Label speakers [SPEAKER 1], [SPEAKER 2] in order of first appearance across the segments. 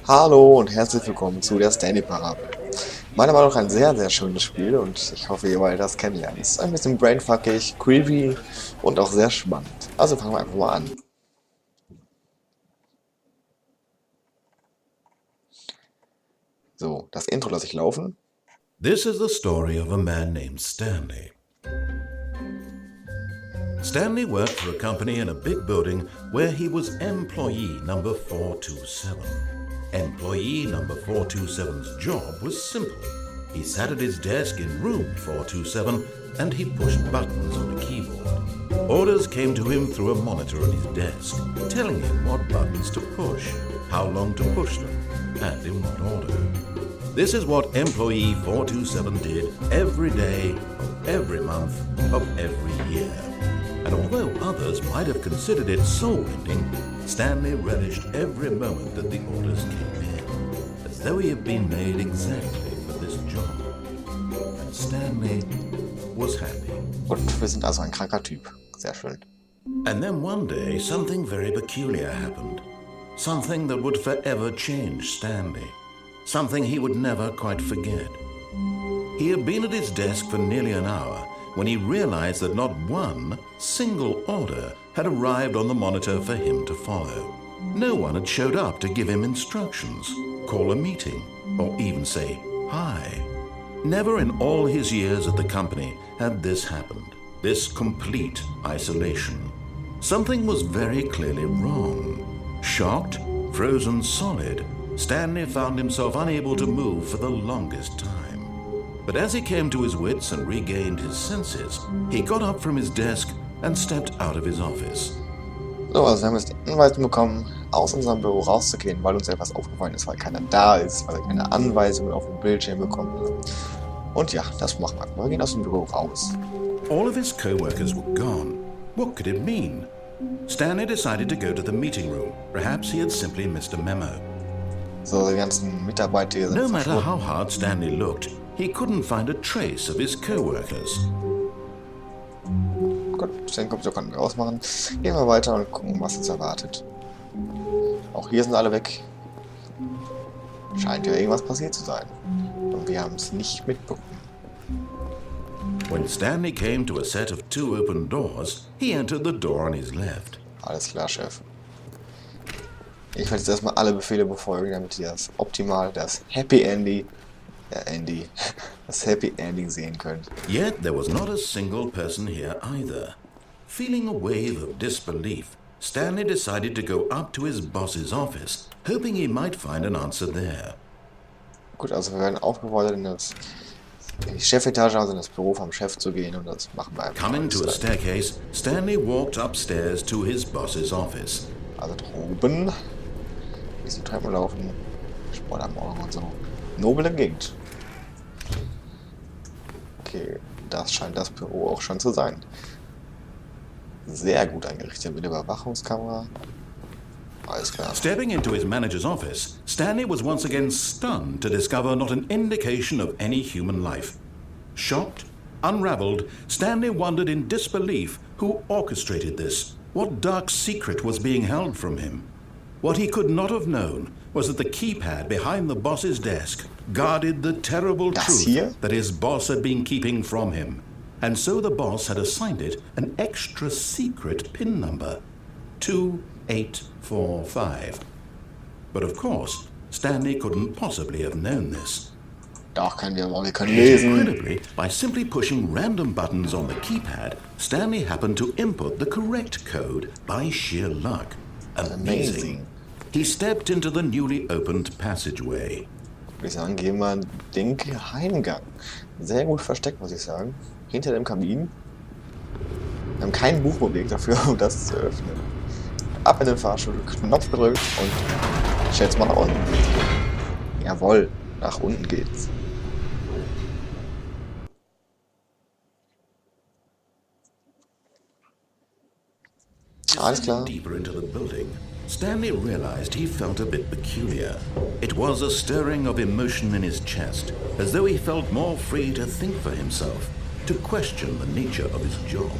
[SPEAKER 1] Hallo und herzlich willkommen zu der Stanley Parable. Meiner Meinung nach ein sehr, sehr schönes Spiel und ich hoffe, ihr wollt das kennenlernen. Es ist ein bisschen brainfuckig, creepy und auch sehr spannend. Also fangen wir einfach mal an. So, das Intro lasse ich laufen.
[SPEAKER 2] This is the story of a man named Stanley. Stanley worked for a company in a big building where he was employee number 427. Employee number 427's job was simple. He sat at his desk in room 427 and he pushed buttons on a keyboard. Orders came to him through a monitor on his desk, telling him what buttons to push, how long to push them, and in what order. This is what employee 427 did every day, of every month, of every year. And although others might have considered it soul-ending, Stanley relished every moment that the orders came in, as though he had been made exactly for this job. And Stanley was happy.
[SPEAKER 1] Und wir sind also ein kranker Typ. Sehr schön.
[SPEAKER 2] And then one day, something very peculiar happened. Something that would forever change Stanley. Something he would never quite forget. He had been at his desk for nearly an hour when he realized that not one single order had arrived on the monitor for him to follow. No one had showed up to give him instructions, call a meeting, or even say hi. Never in all his years at the company had this happened, this complete isolation. Something was very clearly wrong. Shocked, frozen solid, Stanley found himself unable to move for the longest time. But as he came to his wits and regained his senses, he got up from his desk and stepped out of his office.
[SPEAKER 1] So, also wir haben jetzt die Anweisung bekommen, aus unserem Büro rauszugehen, weil uns etwas aufgefallen ist, weil keiner da ist, weil wir keine Anweisungen auf dem Bildschirm bekommen haben. Und ja, das machen wir. Wir gehen aus dem Büro raus.
[SPEAKER 2] All of his co-workers were gone. What could it mean? Stanley decided to go to the meeting room. Perhaps he had simply missed a memo.
[SPEAKER 1] So, die ganzen Mitarbeiter hier sind
[SPEAKER 2] No matter
[SPEAKER 1] verschwunden.
[SPEAKER 2] how hard Stanley looked, he couldn't find a trace of his co-workers.
[SPEAKER 1] Gut, den Computer konnten wir ausmachen. Gehen wir weiter und gucken, was uns erwartet. Auch hier sind alle weg. Scheint ja irgendwas passiert zu sein. Und wir haben es nicht mitbekommen.
[SPEAKER 2] When Stanley came to a set of two open doors, he entered the door on his left.
[SPEAKER 1] Alles klar, Chef. Ich werde jetzt erstmal alle Befehle befolgen, damit ihr das optimal, das Happy Ending, das Happy Ending sehen könnt.
[SPEAKER 2] Yet there was not a single person here either. Feeling a wave of disbelief, Stanley decided to go up to his boss's office, hoping he might find an answer there.
[SPEAKER 1] Gut, also wir werden aufgefordert, in die Chefetage, also in das Büro vom Chef zu gehen und das machen wir einfach.
[SPEAKER 2] Coming to a staircase, Stanley walked upstairs to his boss's office.
[SPEAKER 1] Also droben, diese Treppen laufen, Sport am Morgen und so. Noble Gegend. Okay, das scheint das Büro auch schon zu sein. Sehr gut eingerichtet mit Überwachungskamera. Alles klar.
[SPEAKER 2] Stepping into his manager's office, Stanley was once again stunned to discover not an indication of any human life. Shocked, unraveled, Stanley wondered in disbelief who orchestrated this. What dark secret was being held from him? What he could not have known was that the keypad behind the boss's desk guarded the terrible truth that his boss had been keeping from him. And so the boss had assigned it an extra secret PIN number, 2845. But of course, Stanley couldn't possibly have known this.
[SPEAKER 1] Doch, wir können lesen.
[SPEAKER 2] Incredibly, by simply pushing random buttons on the keypad, Stanley happened to input the correct code by sheer luck. Amazing. He stepped into the newly opened passageway.
[SPEAKER 1] Würde ich sagen, gehen wir den Geheimgang. Sehr gut versteckt, muss ich sagen. Hinter dem Kamin. Wir haben kein Buch bewegt dafür, um das zu öffnen. Ab in den Fahrstuhl, Knopf gedrückt und ich schätze mal nach unten. Jawohl, nach unten geht's. Alles klar.
[SPEAKER 2] Deeper into the building, Stanley realized he felt a bit peculiar. It was a stirring of emotion in his chest, as though he felt more free to think for himself, to question the nature of his job.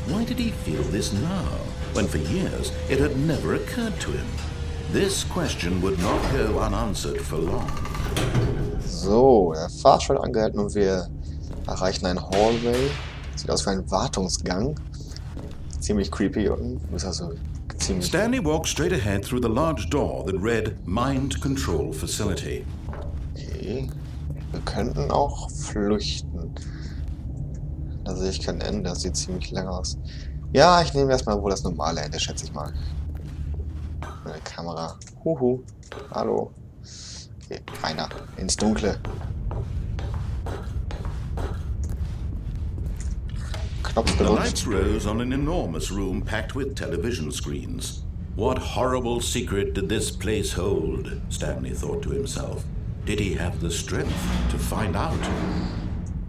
[SPEAKER 2] Why did he feel this now, when for years it had never occurred to him? This question would not go unanswered for long.
[SPEAKER 1] So, der Fahrstuhl angehalten und wir erreichen ein Hallway. Sieht aus wie ein Wartungsgang. Ziemlich creepy unten. Ist also ziemlich...
[SPEAKER 2] Stanley walked straight ahead through the large door that read Mind Control Facility.
[SPEAKER 1] Okay. Wir könnten auch flüchten. Da sehe ich kein Ende. Das sieht ziemlich lang aus. Ja, ich nehme erstmal wohl das normale Ende, schätze ich mal. Meine Kamera. Huhu. Hallo. Okay, keiner. Ins Dunkle. Knopf
[SPEAKER 2] The
[SPEAKER 1] gedrückt.
[SPEAKER 2] lights rose on an enormous room packed with television screens. What horrible secret did this place hold? Stanley thought to himself. Did he have the strength to find out?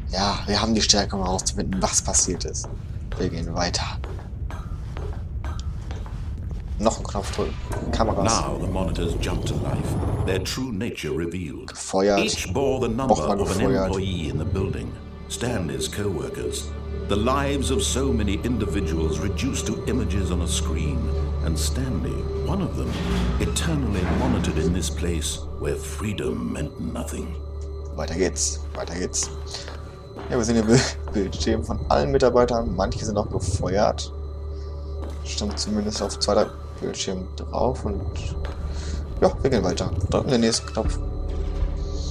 [SPEAKER 1] Ja, wir haben die Stärke, um herauszufinden, was passiert ist. Wir gehen weiter. Noch ein Knopf drücken. Kameras.
[SPEAKER 2] Now the monitors jumped to life, their true nature revealed.
[SPEAKER 1] Gefeuert.
[SPEAKER 2] Each bore the number
[SPEAKER 1] Nochmal
[SPEAKER 2] of an
[SPEAKER 1] gefeuert.
[SPEAKER 2] employee in the building, Stanley's co-workers. The lives of so many individuals reduced to images on a screen, and Stanley, one of them, eternally monitored in this place where freedom meant nothing.
[SPEAKER 1] Weiter geht's. Weiter geht's. Ja, wir sehen hier Bildschirm von allen Mitarbeitern. Manche sind auch gefeuert. Stand zumindest auf 2 Bildschirmen drauf und ja, wir gehen weiter. Drücken den nächsten Knopf.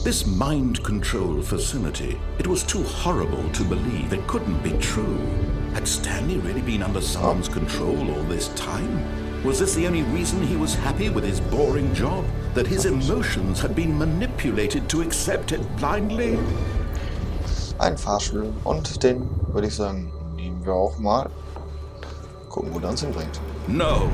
[SPEAKER 2] This mind control facility, it was too horrible to believe. It couldn't be true. Had Stanley really been under someone's control all this time? Was this the only reason he was happy with his boring job? That his emotions had been manipulated to accept it blindly?
[SPEAKER 1] Ein Fahrstuhl und den, würde ich sagen, nehmen wir auch mal. Gucken, wo der uns hinbringt.
[SPEAKER 2] No,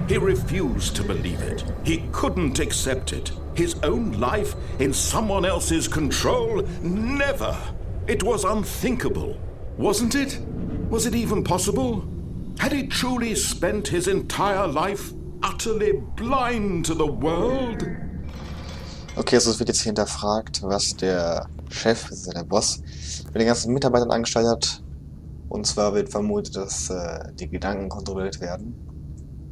[SPEAKER 2] he refused to believe it. He couldn't accept it. His own life in someone else's control? Never! It was unthinkable. Wasn't it? Was it even possible? Had he truly spent his entire life utterly blind to the world?
[SPEAKER 1] Okay, also es wird jetzt hier hinterfragt, was der Chef, das ist ja der Boss, mit den ganzen Mitarbeitern angestellt hat. Und zwar wird vermutet, dass die Gedanken kontrolliert werden.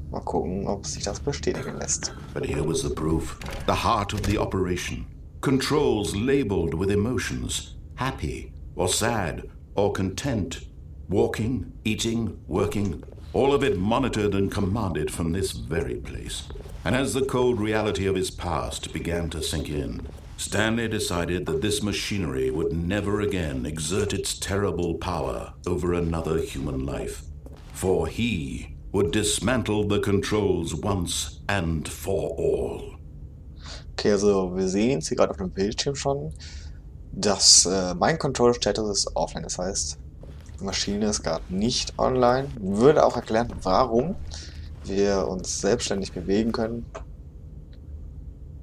[SPEAKER 1] Mal gucken, ob sich das bestätigen lässt.
[SPEAKER 2] But here was the proof. The heart of the operation. Controls labeled with emotions. Happy or sad or content. Walking, eating, working. All of it monitored and commanded from this very place. And as the cold reality of his past began to sink in, Stanley decided that this machinery would never again exert its terrible power over another human life. For he would dismantle the controls once and for all.
[SPEAKER 1] Okay, also wir sehen es hier gerade auf dem Bildschirm schon. Das Mind Control Status ist offline, das heißt, die Maschine ist gerade nicht online. Würde auch erklären, warum wir uns selbstständig bewegen können.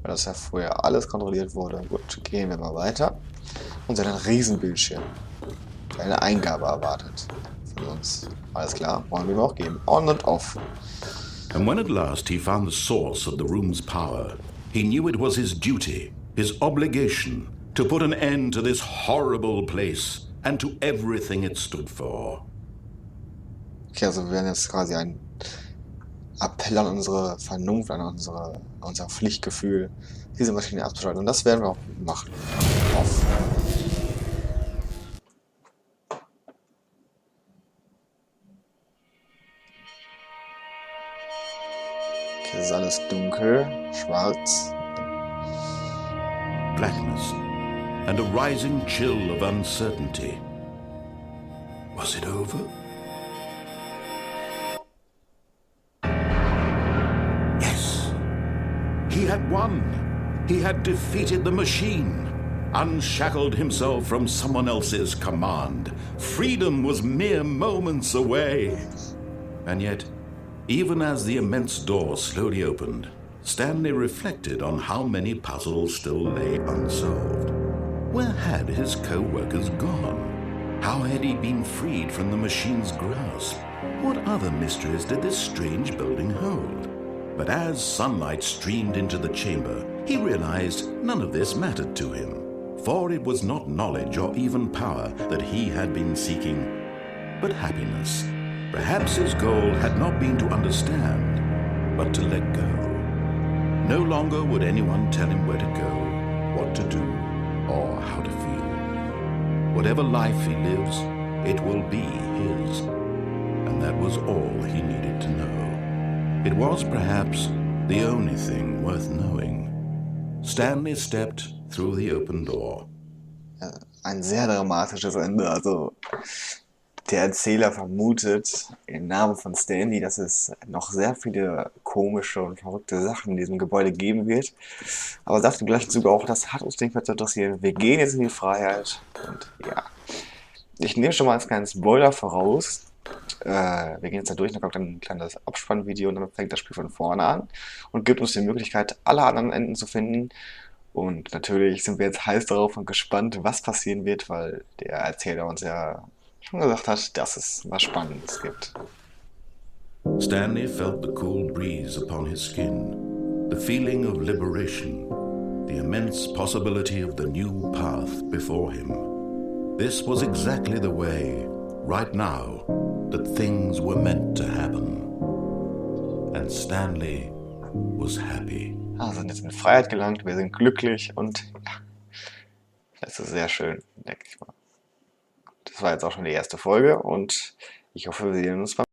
[SPEAKER 1] Weil das ja vorher alles kontrolliert wurde. Gut, gehen wir mal weiter. Und sehen einen Riesenbildschirm, der eine Eingabe erwartet von uns. Alles klar, wollen wir ihm auch geben. On und off.
[SPEAKER 2] And when at last he found the source of the room's power, he knew it was his duty, his obligation, to put an end to this horrible place and to everything it stood for.
[SPEAKER 1] Okay, also wir werden jetzt quasi einen Appell an unsere Vernunft, an unser Pflichtgefühl, diese Maschine abzuschalten. Und das werden wir auch machen. Off. Okay, es ist alles dunkel, schwarz.
[SPEAKER 2] Blackness and a rising chill of uncertainty. Was it over? Yes. He had won. He had defeated the machine, unshackled himself from someone else's command. Freedom was mere moments away. And yet, even as the immense door slowly opened, Stanley reflected on how many puzzles still lay unsolved. Where had his co-workers gone? How had he been freed from the machine's grasp? What other mysteries did this strange building hold? But as sunlight streamed into the chamber, he realized none of this mattered to him, for it was not knowledge or even power that he had been seeking, but happiness. Perhaps his goal had not been to understand, but to let go. No longer would anyone tell him where to go, what to do, or how to feel. Whatever life he lives, it will be his. And that was all he needed to know. It was perhaps the only thing worth knowing. Stanley stepped through the open door.
[SPEAKER 1] Ein sehr dramatisches Ende. Also der Erzähler vermutet im Namen von Stanley, dass es noch sehr viele komische und verrückte Sachen in diesem Gebäude geben wird. Aber sagt im gleichen Zuge auch, das hat uns nicht mehr zu interessieren. Wir gehen jetzt in die Freiheit. Und ja, ich nehme schon mal als kleinen Spoiler voraus. Wir gehen jetzt da durch, dann kommt ein kleines Abspannvideo und dann fängt das Spiel von vorne an und gibt uns die Möglichkeit, alle anderen Enden zu finden. Und natürlich sind wir jetzt heiß darauf und gespannt, was passieren wird, weil der Erzähler uns ja schon gesagt hat, dass es was Spannendes gibt.
[SPEAKER 2] Stanley felt the cool breeze upon his skin, the feeling of liberation, the immense possibility of the new path before him. This was exactly the way, right now, that things were meant to happen. And Stanley was happy.
[SPEAKER 1] Wir sind jetzt in Freiheit gelangt, wir sind glücklich und ja, das ist sehr schön, denke ich mal. Das war jetzt auch schon die erste Folge und ich hoffe, wir sehen uns beim